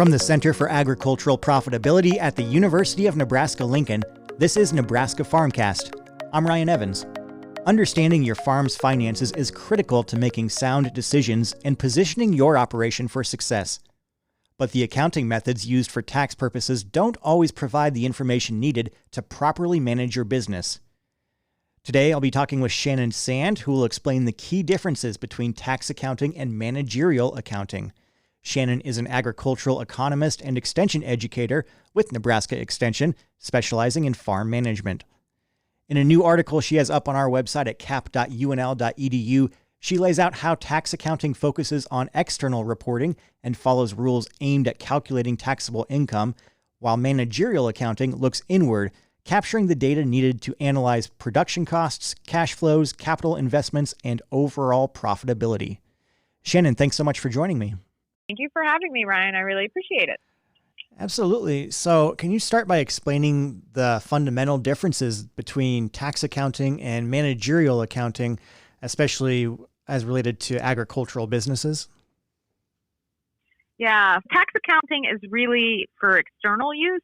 From the Center for Agricultural Profitability at the University of Nebraska-Lincoln, this is Nebraska Farmcast. I'm Ryan Evans. Understanding your farm's finances is critical to making sound decisions and positioning your operation for success. But the accounting methods used for tax purposes don't always provide the information needed to properly manage your business. Today, I'll be talking with Shannon Sand, who will explain the key differences between tax accounting and managerial accounting. Shannon is an agricultural economist and extension educator with Nebraska Extension, specializing in farm management. In a new article she has up on our website at cap.unl.edu, she lays out how tax accounting focuses on external reporting and follows rules aimed at calculating taxable income, while managerial accounting looks inward, capturing the data needed to analyze production costs, cash flows, capital investments, and overall profitability. Shannon, thanks so much for joining me. Thank you for having me, Ryan. I really appreciate it. Absolutely. So can you start by explaining the fundamental differences between tax accounting and managerial accounting, especially as related to agricultural businesses? Yeah, tax accounting is really for external use.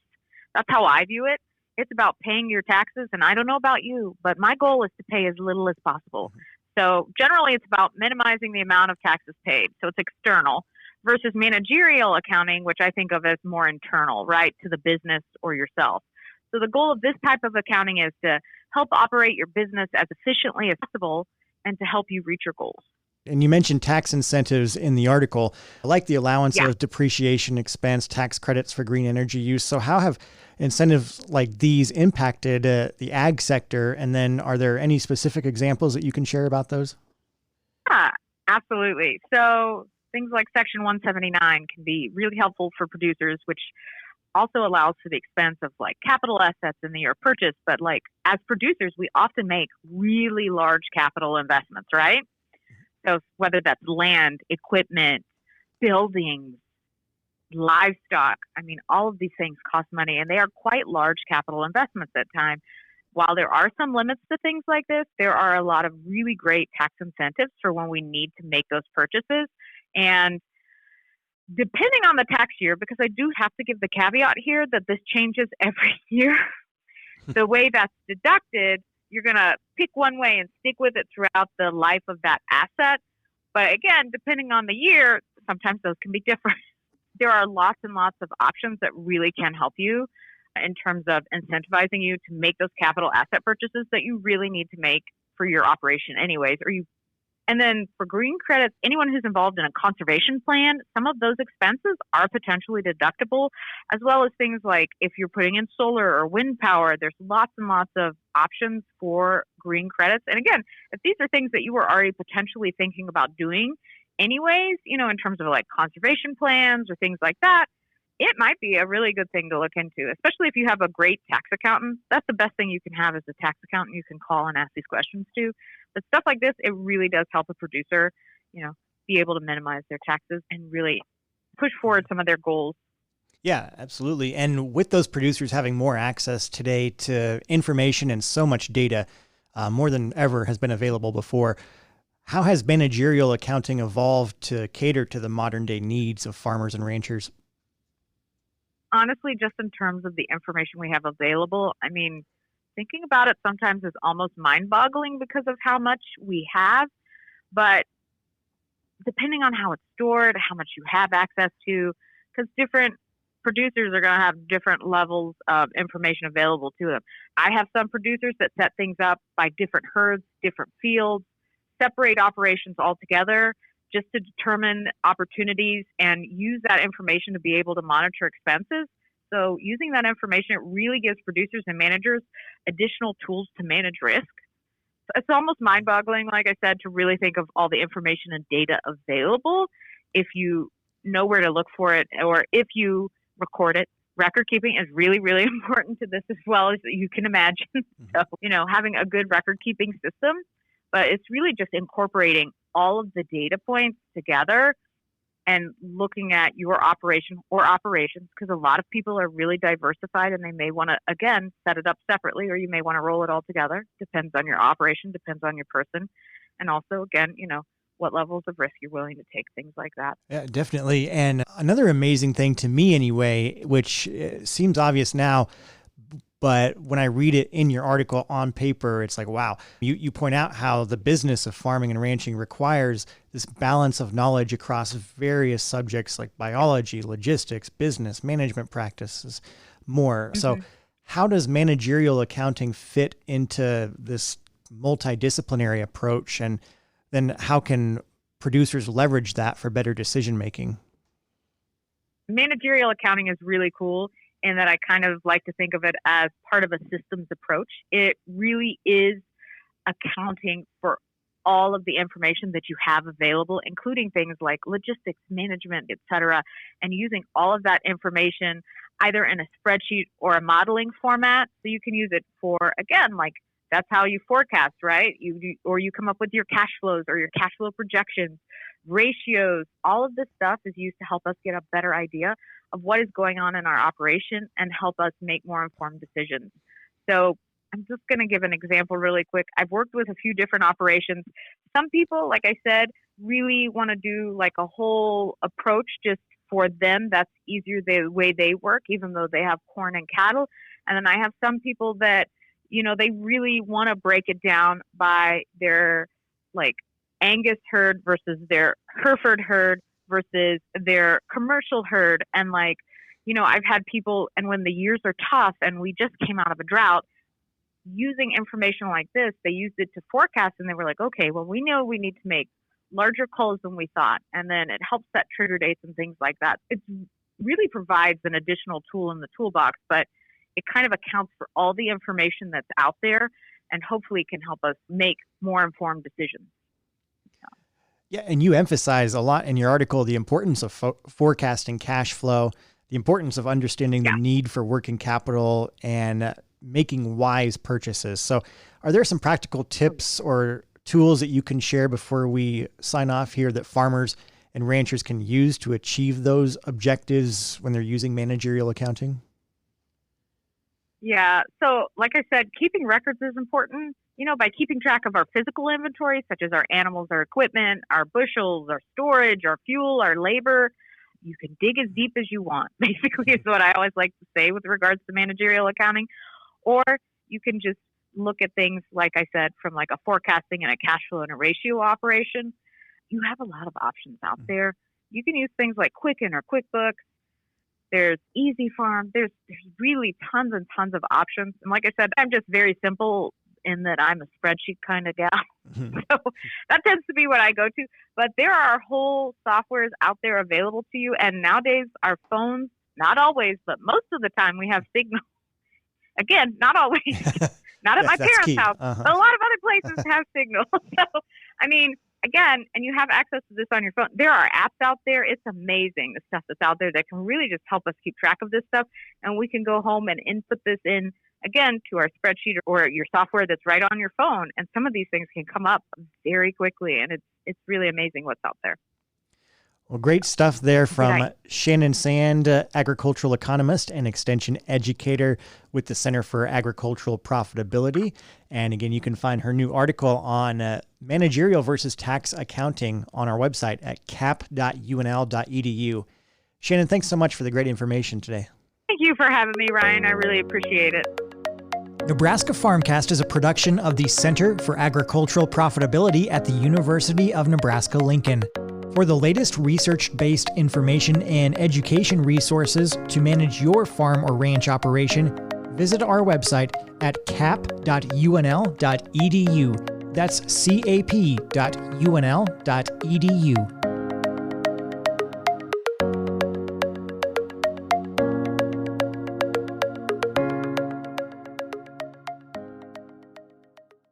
That's how I view it. It's about paying your taxes, and I don't know about you, but my goal is to pay as little as possible. So generally, it's about minimizing the amount of taxes paid. So it's external versus managerial accounting, which I think of as more internal, right, to the business or yourself. So the goal of this type of accounting is to help operate your business as efficiently as possible and to help you reach your goals. And you mentioned tax incentives in the article, like the allowance of depreciation expense, tax credits for green energy use. So how have incentives like these impacted the ag sector? And then are there any specific examples that you can share about those? Yeah, absolutely. So things like Section 179 can be really helpful for producers, which also allows for the expense of like capital assets in the year of purchase. But like as producers, we often make really large capital investments, right? So whether that's land, equipment, buildings, livestock, I mean, all of these things cost money, and they are quite large capital investments at times. While there are some limits to things like this, there are a lot of really great tax incentives for when we need to make those purchases. And depending on the tax year, because I do have to give the caveat here that this changes every year, the way that's deducted, you're going to pick one way and stick with it throughout the life of that asset. But again, depending on the year, sometimes those can be different. There are lots and lots of options that really can help you in terms of incentivizing you to make those capital asset purchases that you really need to make for your operation anyways. And then for green credits, anyone who's involved in a conservation plan, some of those expenses are potentially deductible, as well as things like if you're putting in solar or wind power, there's lots and lots of options for green credits. And again, if these are things that you were already potentially thinking about doing anyways, in terms of like conservation plans or things like that, it might be a really good thing to look into, especially if you have a great tax accountant. That's the best thing you can have is a tax accountant you can call and ask these questions to. But stuff like this, it really does help a producer, be able to minimize their taxes and really push forward some of their goals. Yeah, absolutely. And with those producers having more access today to information and so much data, more than ever has been available before, how has managerial accounting evolved to cater to the modern day needs of farmers and ranchers? Honestly, just in terms of the information we have available, I mean, thinking about it sometimes is almost mind-boggling because of how much we have. But depending on how it's stored, how much you have access to, because different producers are going to have different levels of information available to them. I have some producers that set things up by different herds, different fields, separate operations altogether, just to determine opportunities and use that information to be able to monitor expenses. So using that information, it really gives producers and managers additional tools to manage risk. So it's almost mind-boggling, like I said, to really think of all the information and data available if you know where to look for it or if you record it. Record keeping is really, really important to this as well, as you can imagine. So, having a good record keeping system, but it's really just incorporating all of the data points together and looking at your operation or operations, because a lot of people are really diversified and they may want to, again, set it up separately, or you may want to roll it all together. Depends on your operation, depends on your person. And also, again, what levels of risk you're willing to take, things like that. Yeah, definitely. And another amazing thing to me anyway, which seems obvious now, but when I read it in your article on paper, it's like, wow, you point out how the business of farming and ranching requires this balance of knowledge across various subjects like biology, logistics, business, management practices, more. Mm-hmm. So how does managerial accounting fit into this multidisciplinary approach? And then how can producers leverage that for better decision making? Managerial accounting is really cool in that I kind of like to think of it as part of a systems approach. It really is accounting for all of the information that you have available, including things like logistics, management, et cetera, and using all of that information either in a spreadsheet or a modeling format. So you can use it for, again, like that's how you forecast, right? Or you come up with your cash flows or your cash flow projections, ratios. All of this stuff is used to help us get a better idea of what is going on in our operation and help us make more informed decisions. So I'm just going to give an example really quick. I've worked with a few different operations. Some people, like I said, really want to do like a whole approach just for them. That's easier the way they work, even though they have corn and cattle. And then I have some people that, they really want to break it down by their like Angus herd versus their Hereford herd versus their commercial herd. And like, I've had people, and when the years are tough and we just came out of a drought, using information like this, they used it to forecast and they were like, okay, well, we know we need to make larger culls than we thought. And then it helps set trigger dates and things like that. It really provides an additional tool in the toolbox, but it kind of accounts for all the information that's out there and hopefully can help us make more informed decisions. Yeah, and you emphasize a lot in your article the importance of forecasting cash flow, the importance of understanding the need for working capital, and making wise purchases. So are there some practical tips or tools that you can share before we sign off here that farmers and ranchers can use to achieve those objectives when they're using managerial accounting? Yeah, so like I said, keeping records is important. By keeping track of our physical inventory, such as our animals, our equipment, our bushels, our storage, our fuel, our labor, you can dig as deep as you want, basically is what I always like to say with regards to managerial accounting. Or you can just look at things, like I said, from like a forecasting and a cash flow and a ratio operation. You have a lot of options out there. You can use things like Quicken or QuickBooks. There's Easy Farm. There's really tons and tons of options. And like I said, I'm just very simple in that I'm a spreadsheet kind of gal. So that tends to be what I go to. But there are whole softwares out there available to you. And nowadays our phones, not always, but most of the time we have signal. Again, not always. Not at my parents' house. Uh-huh. But a lot of other places have signal. So, again, and you have access to this on your phone. There are apps out there. It's amazing, the stuff that's out there that can really just help us keep track of this stuff. And we can go home and input this in, again, to our spreadsheet or your software that's right on your phone. And some of these things can come up very quickly. And it's really amazing what's out there. Well, great stuff there from Shannon Sand, agricultural economist and extension educator with the Center for Agricultural Profitability. And again, you can find her new article on managerial versus tax accounting on our website at cap.unl.edu. Shannon, thanks so much for the great information today. Thank you for having me, Ryan. I really appreciate it. Nebraska Farmcast is a production of the Center for Agricultural Profitability at the University of Nebraska-Lincoln. For the latest research-based information and education resources to manage your farm or ranch operation, visit our website at cap.unl.edu. That's cap.unl.edu.